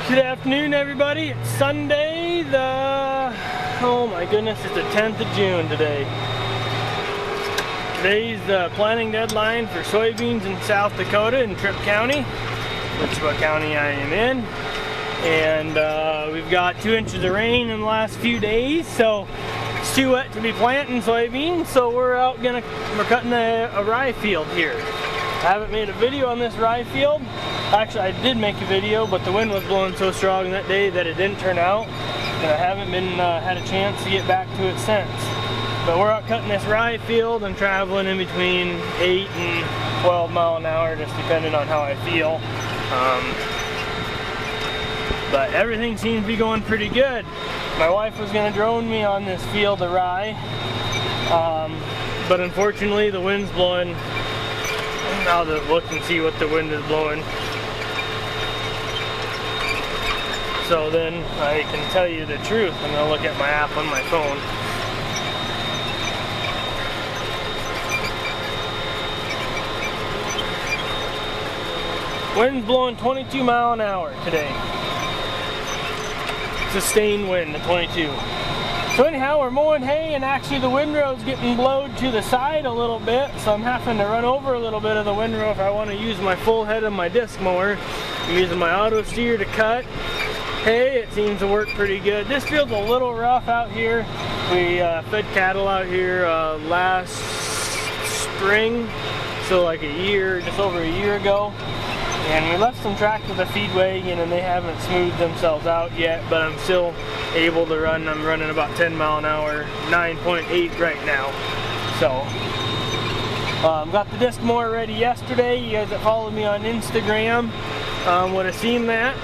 Good afternoon, everybody. It's Sunday, oh my goodness, it's the 10th of June today. Today's the planting deadline for soybeans in South Dakota in Tripp County, which is what county I am in. And we've got 2 inches of rain in the last few days, so it's too wet to be planting soybeans, so we're cutting a rye field here. I haven't made a video on this rye field. Actually, I did make a video, but the wind was blowing so strong that day that it didn't turn out, and I haven't had a chance to get back to it since. But we're out cutting this rye field. I'm traveling in between 8 and 12 miles an hour, just depending on how I feel. But everything seems to be going pretty good. My wife was going to drone me on this field of rye, but unfortunately the wind's blowing. I'll just look and see what the wind is blowing, so then I can tell you the truth. I'm going to look at my app on my phone. Wind's blowing 22 miles an hour today. Sustained wind at 22. So anyhow, we're mowing hay, and actually the windrow's getting blowed to the side a little bit, so I'm having to run over a little bit of the windrow if I want to use my full head of my disc mower. I'm using my auto steer to cut hay. It seems to work pretty good. This field's a little rough out here. We fed cattle out here last spring, so like just over a year ago. And we left some tracks with a feed wagon, and they haven't smoothed themselves out yet, but I'm still able to run. I'm running about 10 miles an hour, 9.8 right now. So, got the disc mower ready yesterday. You guys that followed me on Instagram would have seen that.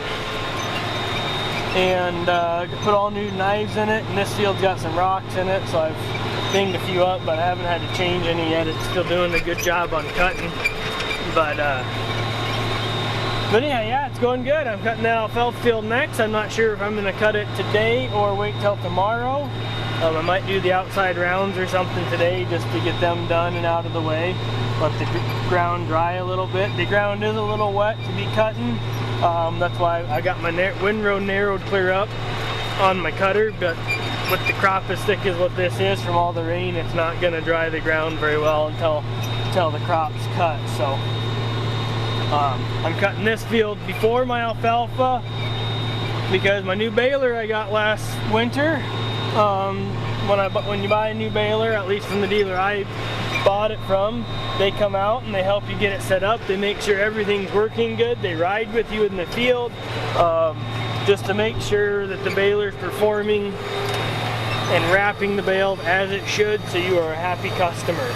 And put all new knives in it, and this field's got some rocks in it, so I've dinged a few up, but I haven't had to change any yet. It's still doing a good job on cutting. But yeah, it's going good. I'm cutting that alfalfa field next. I'm not sure if I'm going to cut it today or wait till tomorrow. I might do the outside rounds or something today just to get them done and out of the way. Let the ground dry a little bit. The ground is a little wet to be cutting. That's why I got my windrow narrowed clear up on my cutter. But with the crop as thick as what this is from all the rain, it's not going to dry the ground very well until the crop's cut. So I'm cutting this field before my alfalfa because my new baler I got last winter, when you buy a new baler, at least from the dealer I bought it from, they come out and they help you get it set up. They make sure everything's working good. They ride with you in the field just to make sure that the baler's performing and wrapping the bale as it should, so you are a happy customer.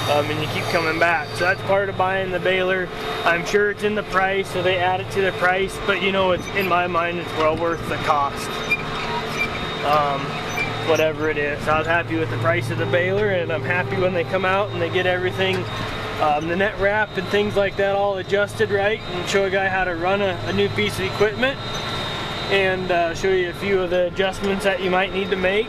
And you keep coming back. So that's part of buying the baler. I'm sure it's in the price, so they add it to the price, but you know, it's in my mind it's well worth the cost. Whatever it is. So I was happy with the price of the baler, and I'm happy when they come out and they get everything, the net wrap and things like that all adjusted right, and show a guy how to run a new piece of equipment, and show you a few of the adjustments that you might need to make.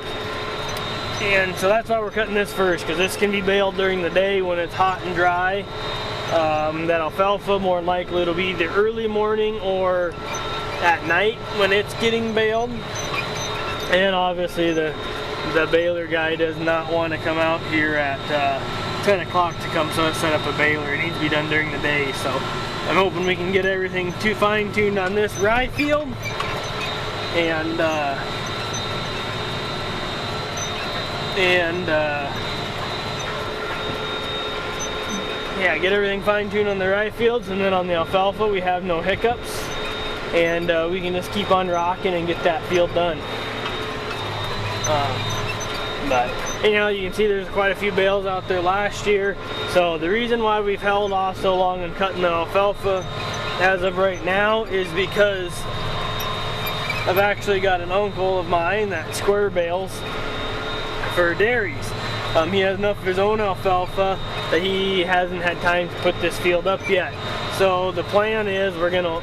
And so that's why we're cutting this first, because this can be baled during the day when it's hot and dry. That alfalfa, more than likely it'll be either early morning or at night when it's getting baled. And obviously the baler guy does not want to come out here at 10 o'clock to come set up a baler. It needs to be done during the day. So I'm hoping we can get everything fine-tuned on this rye field, and yeah, get everything fine-tuned on the rye fields, and then on the alfalfa we have no hiccups, and we can just keep on rocking and get that field done. But you know, you can see there's quite a few bales out there last year, so the reason why we've held off so long on cutting the alfalfa as of right now is because I've actually got an uncle of mine that square bales for dairies. He has enough of his own alfalfa that he hasn't had time to put this field up yet. So the plan is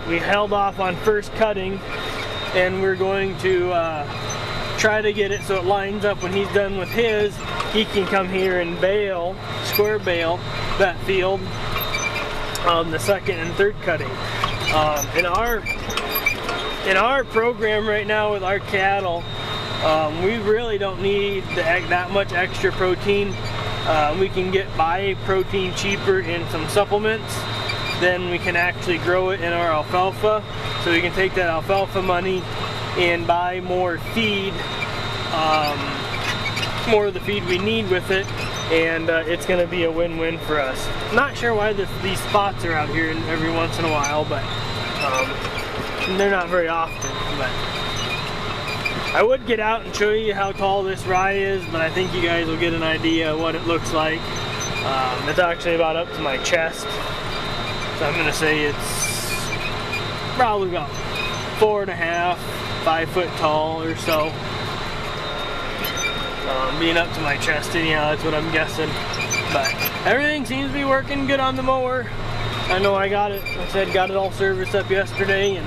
we held off on first cutting, and we're going to try to get it so it lines up when he's done with his. He can come here and square bale that field the second and third cutting. In our in our program right now with our cattle, we really don't need that much extra protein. We can buy protein cheaper in some supplements. Then we can actually grow it in our alfalfa. So we can take that alfalfa money and buy more feed, more of the feed we need with it, and it's going to be a win-win for us. Not sure why these spots are out here every once in a while, but they're not very often. But I would get out and show you how tall this rye is, but I think you guys will get an idea of what it looks like. It's actually about up to my chest, so I'm going to say it's probably about 4.5, 5 foot tall or so. Being up to my chest anyhow, that's what I'm guessing. But everything seems to be working good on the mower. I know I got it, like I said, got it all serviced up yesterday, and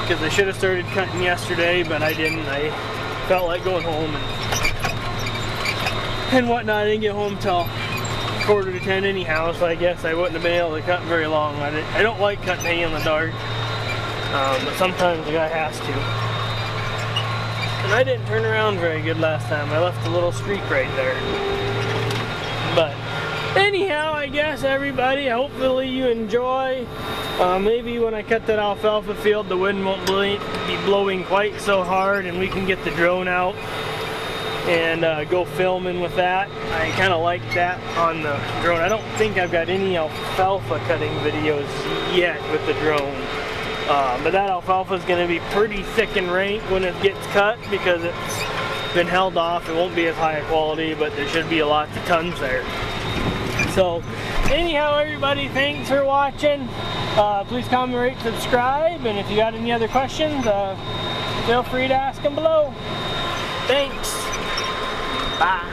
because I should have started cutting yesterday, but I didn't. I felt like going home and whatnot. I didn't get home till 9:45 anyhow, so I guess I wouldn't have been able to cut very long. I don't like cutting hay in the dark, but sometimes the guy has to. And I didn't turn around very good last time. I left a little streak right there. But anyhow, I guess everybody, hopefully you enjoy. Maybe when I cut that alfalfa field, the wind won't be blowing quite so hard, and we can get the drone out and go filming with that. I kind of like that on the drone. I don't think I've got any alfalfa cutting videos yet with the drone. But that alfalfa is going to be pretty thick and rank when it gets cut because it's been held off. It won't be as high a quality, but there should be a lot of tons there. So anyhow, everybody, thanks for watching. Please comment, rate, subscribe, and if you got any other questions, feel free to ask them below. Thanks. Bye.